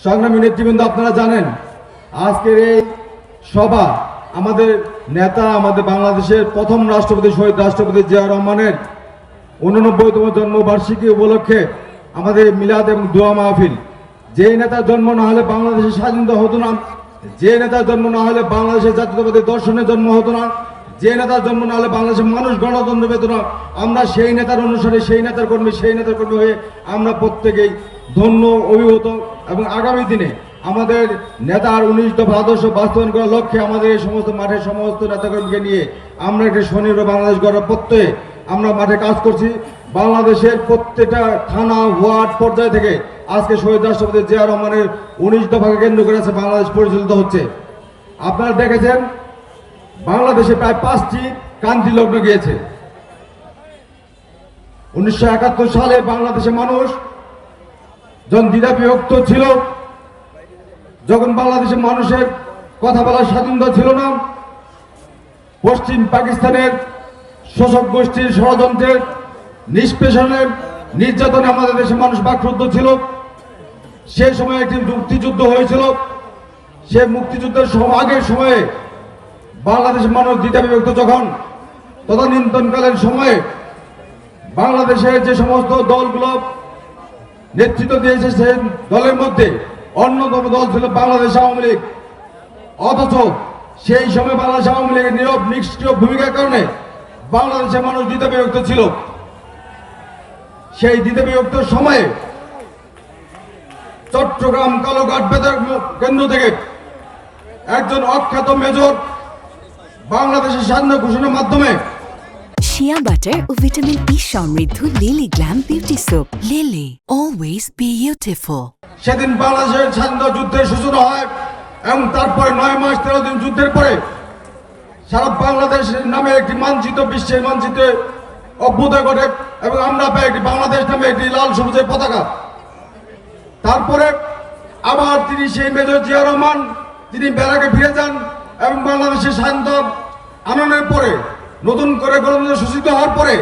সংগ্রামী নেতৃবৃন্দ, আপনারা জানেন আজকের এই সভা আমাদের নেতা, আমাদের বাংলাদেশের প্রথম রাষ্ট্রপতি শহীদ রাষ্ট্রপতি জিয়া রহমানের 89তম জন্মবার্ষিকী উপলক্ষে আমাদের মিলাদ এবং দোয়া মাহফিল। যে নেতার জন্ম না হলে বাংলাদেশের স্বাধীনতা হতো না, যে নেতার জন্ম না হলে বাংলাদেশের জাতীয়তাবাদী দর্শনের জন্ম হতো না, যে নেতার জন্ম না হলে বাংলাদেশের মানুষ গণতন্ত্র পেত না। আমরা সেই নেতার অনুসারে, সেই নেতার কর্মী হয়ে আমরা প্রত্যেকেই ধন্য, অভিভূত এবং আগামী দিনে আমাদের নেতার 19 দফা আদর্শ বাস্তবায়ন করার লক্ষ্যে আমাদের এই সমস্ত মাঠের সমস্ত নেতাকর্মীকে নিয়ে আমরা একটি স্বনির্ভর বাংলাদেশ গড়ার প্রত্যয়ে আমরা মাঠে কাজ করছি। বাংলাদেশের প্রত্যেকটা থানা, ওয়ার্ড পর্যায় থেকে আজকে শহীদ রাষ্ট্রপতি জিয়া রহমানের 19 দফাকে কেন্দ্র করে বাংলাদেশ পরিচালিত হচ্ছে। আপনারা দেখেছেন বাংলাদেশে প্রায় 5টি ক্রান্তি লগ্ন গিয়েছে। 1971 সালে বাংলাদেশের মানুষ যখন দ্বিধা বিভক্ত ছিল, যখন বাংলাদেশের মানুষের কথা বলার স্বাধীনতা ছিল না, পশ্চিম পাকিস্তানের শোষক গোষ্ঠীর ষড়যন্ত্রের নিষ্পেষণের নির্যাতনে আমাদের দেশের মানুষ বাকরুদ্ধ ছিল। সেই সময় একটি মুক্তিযুদ্ধ হয়েছিল। সে মুক্তিযুদ্ধের আগের সময়ে বাংলাদেশের মানুষ দ্বিধা বিভক্ত যখন, তদানীন্তনকালীন সময়ে বাংলাদেশের যে সমস্ত দলগুলো নেতৃত্ব দিয়েছে সেই দলের মধ্যে অন্যতম দল ছিল বাংলাদেশ আওয়ামী লীগ। অথচ সেই সময় বাংলাদেশ আওয়ামী লীগের নীরব নিষ্ক্রিয় ভূমিকার কারণে বাংলাদেশের মানুষ দ্বিধা বিভক্ত ছিল। সেই দ্বিধা বিভক্ত সময়ে চট্টগ্রাম কালোঘাট বেতার কেন্দ্র থেকে একজন অখ্যাত মেজর বাংলাদেশের স্বাধীনতা ঘোষণার মাধ্যমে শিয়া বাটার ও ভিটামিন ই সমৃদ্ধ lily glam beauty soap. Lily, always beautiful. সেদিন বাংলাদেশের স্বাধীনতা যুদ্ধের সূচনা হয় এবং তারপরে 9 মাস 13 দিন যুদ্ধের পরে সারা বাংলাদেশের নামে একটি মানচিত্র, বিশ্বের মানচিত্রে অভ্যুদয় ঘটে এবং আমরা পাই একটি বাংলাদেশ নামে একটি লাল সবুজের পতাকা। তারপরে আবার তিনি সেই মেজর জিয়া রহমান তিনি ব্যারাকে ফিরে যান এবং বাংলাদেশের স্বাধীনতা আনয়নের পরে, নতুন করে গণতন্ত্র সূচিত হওয়ার পরে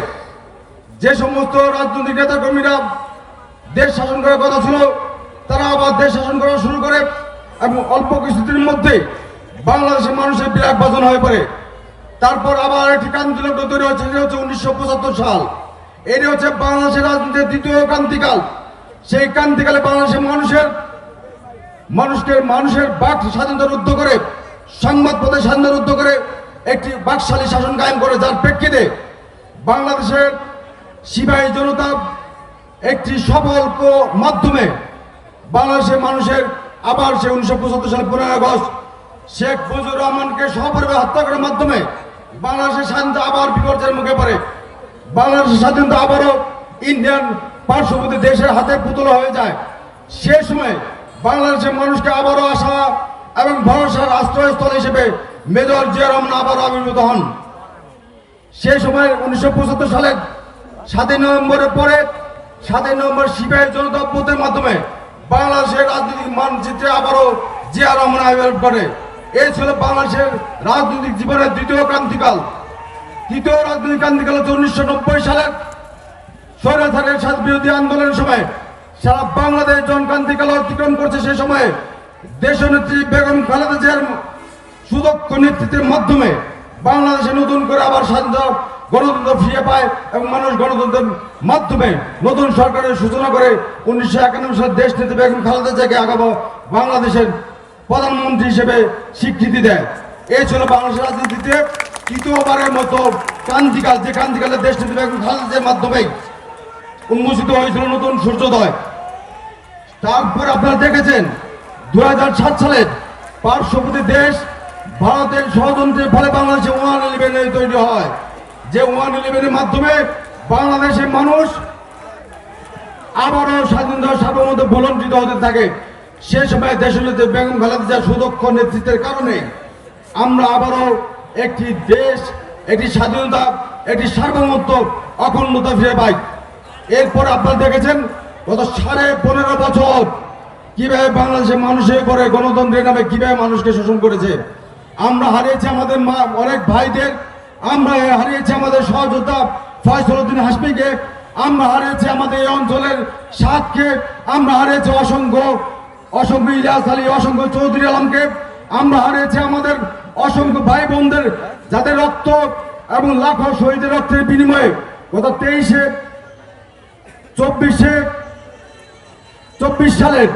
যে সমস্ত রাজনৈতিক নেতা কর্মীরা দেশ শাসন করার কথা ছিল তারা আবার দেশ শাসন করা শুরু করে এবং অল্প কিছুদিনের মধ্যে বাংলাদেশের মানুষের বিরাট বাজন হয়ে পড়ে। তারপর আবার একটি ক্রান্তি লগ্ন তৈরি হয়েছে, সেটা হচ্ছে 1975 সাল। এটি হচ্ছে বাংলাদেশের রাজনীতির দ্বিতীয় ক্রান্তিকাল। সেই ক্রান্তিকালে বাংলাদেশের মানুষের বাক স্বাধীনতা রুদ্ধ করে, সংবাদ পথে স্বাধীনতা রুদ্ধ করে একটি বাকশালী শাসন কায়েম করে, যার প্রেক্ষিতে বাংলাদেশের সিপাহী জনতা একটি সফল মাধ্যমে বাংলাদেশের মানুষের আবার সে 1975 সালে 15 আগস্ট শেখ মুজিবুর রহমানকে সপরিবারে হত্যা করার মাধ্যমে বাংলাদেশের স্বাধীনতা আবার বিপর্যয়ের মুখে পড়ে। বাংলাদেশের স্বাধীনতা আবারও ইন্ডিয়ান পার্শ্ববর্তী দেশের হাতে পুতুল হয়ে যায়। সে সময় বাংলাদেশের মানুষকে আবারও আশা এবং ভরসার আশ্রয়স্থল হিসেবে মেজর জিয়া রহমান আবারও আবির্ভূত হন। সে সময় 1975 সালের 7 নভেম্বরের পরে 7 নভেম্বর সিপাহী জনতা অভ্যুত্থানের মাধ্যমে বাংলাদেশের রাজনৈতিক মানচিত্রে আবারও জিয়া রহমান আবির্ভাব করে। এই ছিল বাংলাদেশের রাজনৈতিক জীবনের দ্বিতীয় ক্রান্তিকাল। তৃতীয় রাজনৈতিক ক্রান্তিকাল হচ্ছে 1990 সালের স্বৈরাচারের স্বাধীনতা বিরোধী আন্দোলনের সময় সারা বাংলাদেশ জন ক্রান্তিকাল অতিক্রম করছে। সে সময়ে দেশনেত্রী বেগম খালেদা জিয়ার সুদক্ষ নেতৃত্বের মাধ্যমে বাংলাদেশে নতুন করে আবার স্বাধীনতা গণতন্ত্র ফিরে পায় এবং মানুষ গণতন্ত্রের মাধ্যমে নতুন সরকারের সূচনা করে 1991 সালে দেশ নেত্রী বেগম খালেদা জিয়াকে আগামী বাংলাদেশের প্রধানমন্ত্রী হিসেবে স্বীকৃতি দেয়। এই ছিল বাংলাদেশের রাজনীতিতে তৃতীয়বারের মতো ক্রান্তিকাল, যে ক্রান্তিকালে দেশ নেত্রী বেগম খালেদা জিয়ার মাধ্যমে উন্মোচিত হয়েছিল নতুন সূর্যোদয়। তারপর আপনারা দেখেছেন 2007 সালে পার্শ্ববর্তী দেশ ভারতের ষড়যন্ত্রের ফলে বাংলাদেশে 111 তৈরি হয়। যে 111 মাধ্যমে বাংলাদেশের মানুষ আবারও স্বাধীনতা সার্বভৌমত্ব ভুলণ্ঠিত হতে থাকে। সে সময় দেশনেত্রী বেগম খালেদা জিয়ার সুদক্ষ নেতৃত্বের কারণে আমরা আবারও একটি দেশ, একটি স্বাধীনতা, একটি সার্বভৌমত্ব, অখণ্ডতা ফিরে পাই। এরপর আপনারা দেখেছেন গত 15.5 বছর কিভাবে বাংলাদেশের মানুষের পরে গণতন্ত্রের নামে কিভাবে মানুষকে শোষণ করেছে। আমরা হারিয়েছি আমাদের অনেক ভাইদের, আমরা হারিয়েছি আমাদের সহযোদ্ধা ফয়সাল উদ্দিন হাসমিকে, আমরা হারিয়েছি আমাদের এই অঞ্চলের সাতকে, আমরা হারিয়েছি অসংখ্য অসংখ্য ইলিয়াস আলী, অসংখ্য চৌধুরী আলমকে, আমরা হারিয়েছি আমাদের অসংখ্য ভাই বোনদের যাদের রক্ত এবং লাখো শহীদের রক্তের বিনিময়ে গত 24 সালের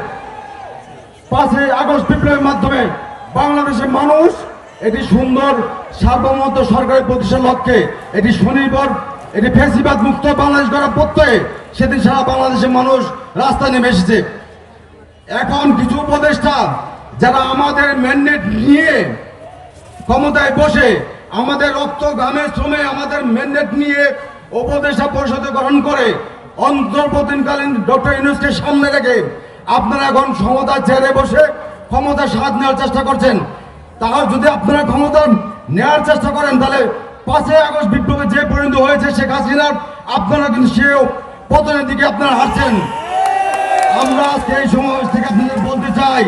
5ই আগস্ট বিপ্লবের মাধ্যমে বাংলাদেশের মানুষ এটি সুন্দর সার্বভৌমত্ব সরকারি প্রতিষ্ঠার লক্ষ্যে এটি স্বনির্ভর, এটি ফ্যাসিবাদ মুক্ত বাংলাদেশ গড়ার প্রত্যয়ে সেদিন সারা বাংলাদেশের মানুষ রাস্তায় নেমে এসেছে। এখন কিছু উপদেষ্টা যারা আমাদের ম্যান্ডেট নিয়ে ক্ষমতায় বসে আমাদের রক্ত ঘামের শ্রমে আমাদের ম্যান্ডেট নিয়ে উপদেষ্টা পরিষদে গ্রহণ করে অন্তর্বর্তীকালীন ডক্টর ইউনূসকে সামনে রেখে আপনারা এখন ক্ষমতার চেয়ারে বসে ক্ষমতার স্বাদ নেওয়ার চেষ্টা করছেন। তাও যদি আপনারা ক্ষমতা নেওয়ার চেষ্টা করেন তাহলে 5ই আগস্ট বিপ্লবে যে পরিণত হয়েছে শেখ হাসিনার, আপনারা কিন্তু সেও পতনের দিকে আপনারা হাঁটছেন। আমরা আজকে এই সমাবেশ থেকে আপনাদের বলতে চাই,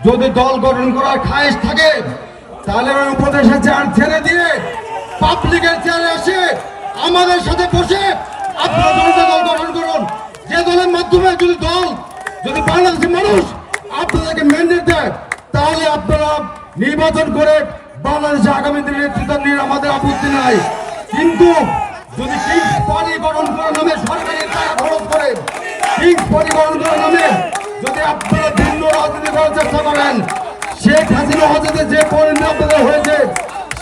যদি দল গঠন করার খায়েশ থাকে তাহলে ওই উপদেশের চেয়ার ছেড়ে দিয়ে পাবলিকের চেয়ারে এসে আমাদের সাথে বসে আপনারা দলটা দল গঠন করুন। যে দলের মাধ্যমে যদি বাংলাদেশের মানুষ আপনাদেরকে ম্যান্ডেট দেয় তাহলে আপনারা নির্বাচন করে বাংলাদেশে আগামী দিনে নেতৃত্ব নিয়ে আমাদের আপত্তি নাই। কিন্তু যদি কিংস পার্টি গঠন করার নামে সরকারি টাকা খরচ করে কিংস পার্টি গঠন করার নামে যদি আপনারা ভিন্ন রাজনীতি করার চেষ্টা করেন, শেখ হাসিনা হাজাতে যে পরিণতি আপনাদের হয়েছে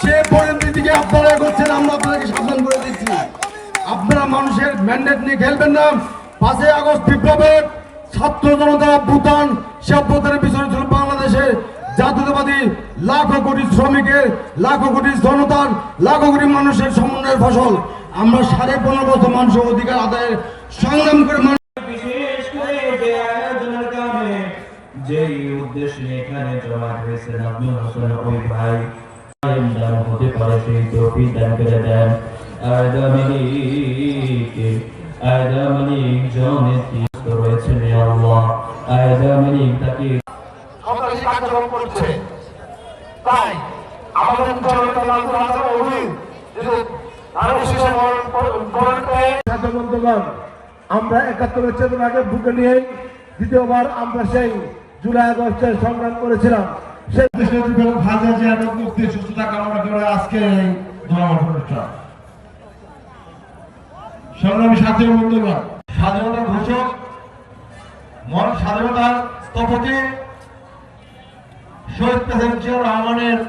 সে পরিণতির দিকে আপনারা এগোচ্ছেন। আমরা আপনাদেরকে সাবধান করে দিচ্ছি, আপনারা মানুষের ম্যান্ডেট নিয়ে খেলবেন না। 5ই আগস্ট বিপ্লবের ছাত্র জনতা অভ্যুত্থান, সে অভ্যুত্থানের পিছনে ছিল বাংলাদেশের জাতীয়তাবাদী লাখো কোটি শ্রমিকের, লাখো কোটি জনতার, লাখো কোটি মানুষের সমন্বয়ের ফসল। আমরা 15.5 বছর মানুষের অধিকার আদায়ের সংগ্রাম করে বিশেষ করে যে আয়োজনের কারণে যেই উদ্দেশ্যে এখানে জমা হয়েছে নাজমুল হোসেন ওই ভাই দান হতে পারে সেই তৌফিক দান করে দেন। আয়দামালিক জনেত্রী রয়েছেন আল্লাহ, আয়দামালিক তাকে সরকারি কার্যক্রম করছে। তাই আমাদের বন্ধুগণ, আমরা 71 চেতনাকে বুকে নিয়ে দ্বিতীয়বার আমরা সেই জুলাই আগস্টের সংগ্রাম করেছিলাম। সেই খালেদা জিয়ার মুক্তি সুস্থতা কামনা করে আজকের এই ধর্মঘট অনুষ্ঠান। সংগ্রামী সাথী ও বন্ধুগণ, স্বাধীনতার ঘোষক মহান স্বাধীনতার স্থপতি শহীদ প্রেসিডেন্ট জিয়াউর রহমানের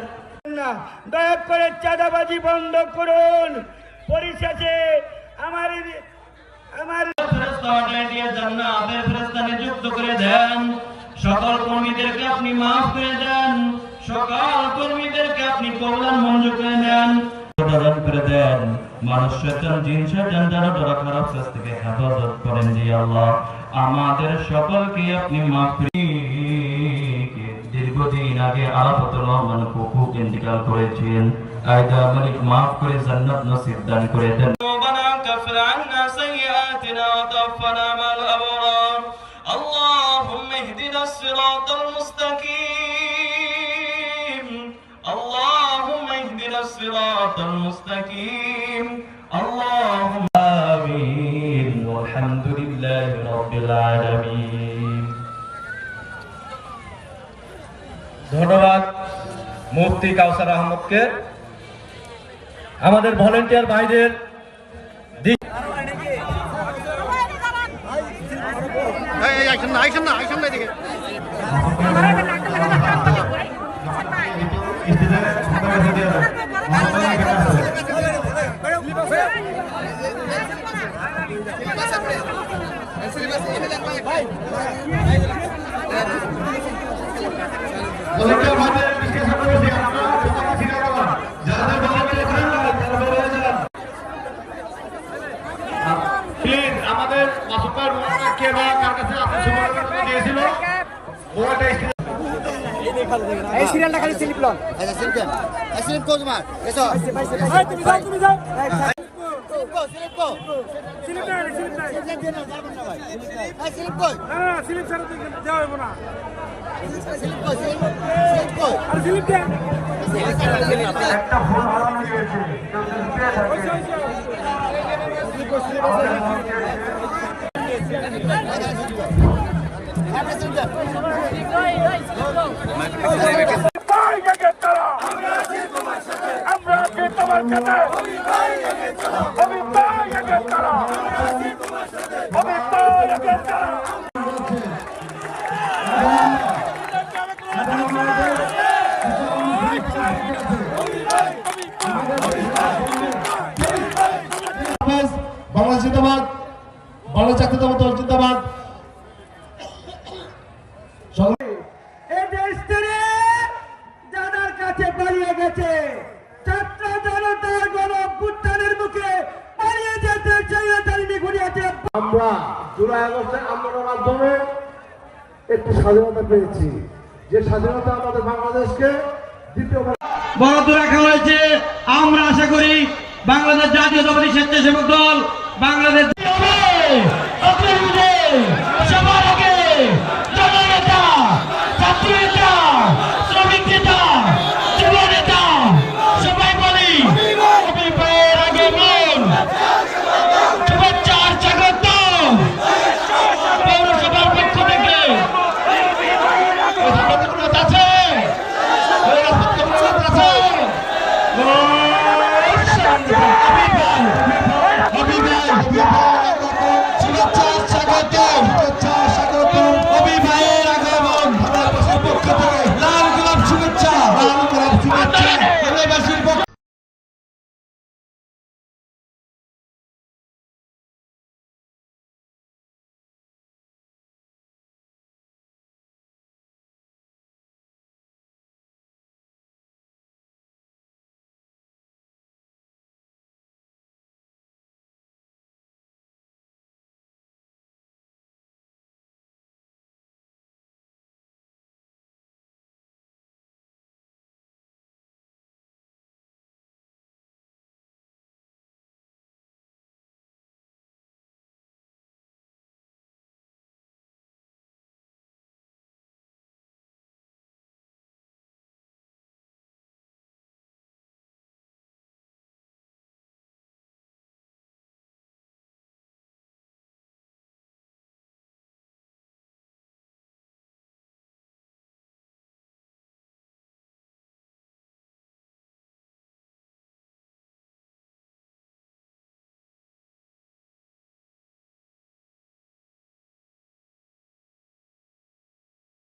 দয়া করে চাঁদাবাজি বন্ধ করুন। পরিশেষে আমার নিযুক্ত করে দেন। সকল কর্মীদেরকে আপনি মাফ করে দেন, সকল কর্মীদেরকে আপনি কল্যাণ মঞ্জুর করে দেন, করে দেন। মানুষ শয়তান জিন শয়তান দ্বারা খারাপ কাজ থেকে হেফাজত করেন। জি আল্লাহ, আমাদের সকলকে আপনি মাফ করে। দীর্ঘদিন আগে আরাফাতুর রহমান কুকু ইন্তেকাল করেছেন, আয়দা মালিক মাফ করে জান্নাত নসিব দান করে দেন। ربنا كفر عنا سيئاتنا وتوفنا مع الأبرار اللهم اهدنا الصراط المستقيم اللهم اهدنا الصراط المستقيم اللهم آمين والحمد لله رب العالمين। ধন্যবাদ মুফতি কাউসার আহমদকে। আমাদের ভলেন্টিয়ার ভাইদের আমাদের এই সিরিয়ালটা খালি স্লিপ লন। আচ্ছা স্লিপ দেন, স্লিপ কো তোমার এসো তুমি যাও স্লিপ কো স্লিপ না স্লিপ না স্লিপ না যাবেন না ভাই স্লিপ কো না স্লিপ ছাড়া তো যাওয়া হবে না। স্লিপ কো আর স্লিপ দেন একটা ফোন হারানো গিয়েছে, স্লিপ একটা স্লিপ দেন বাংলাদেশ জিন্দাবাদ, বাংলাদেশ জাতীয়তাবাদী দল জিন্দাবাদ। দেশ ছেড়ে যাদের কাছে পালিয়ে গেছে, ছাত্র জনতার গণঅভ্যুত্থানের মুখে পালিয়ে যেতে চাইলে ঘুরিয়েছে। আমরা জুলাই আগস্টের আন্দোলনের মাধ্যমে একটি স্বাধীনতা পেয়েছি, যে স্বাধীনতা আমাদের বাংলাদেশকে দ্বিতীয়বার বরাদ্দ রাখা হয়েছে। আমরা আশা করি বাংলাদেশ জাতীয়তাবাদী স্বেচ্ছাসেবক দল বাংলাদেশ সবার আগে জননেতা, ছাত্র নেতা, শ্রমিক নেতা, যুব নেতা সবাই বলি অভিপ্রায়ের আগমন, শুভেচ্ছার স্বাগত। পৌরসভার পক্ষ থেকে আছে শুভেচ্ছা স্বাগত অভিভাবকের আগমন পক্ষ থেকে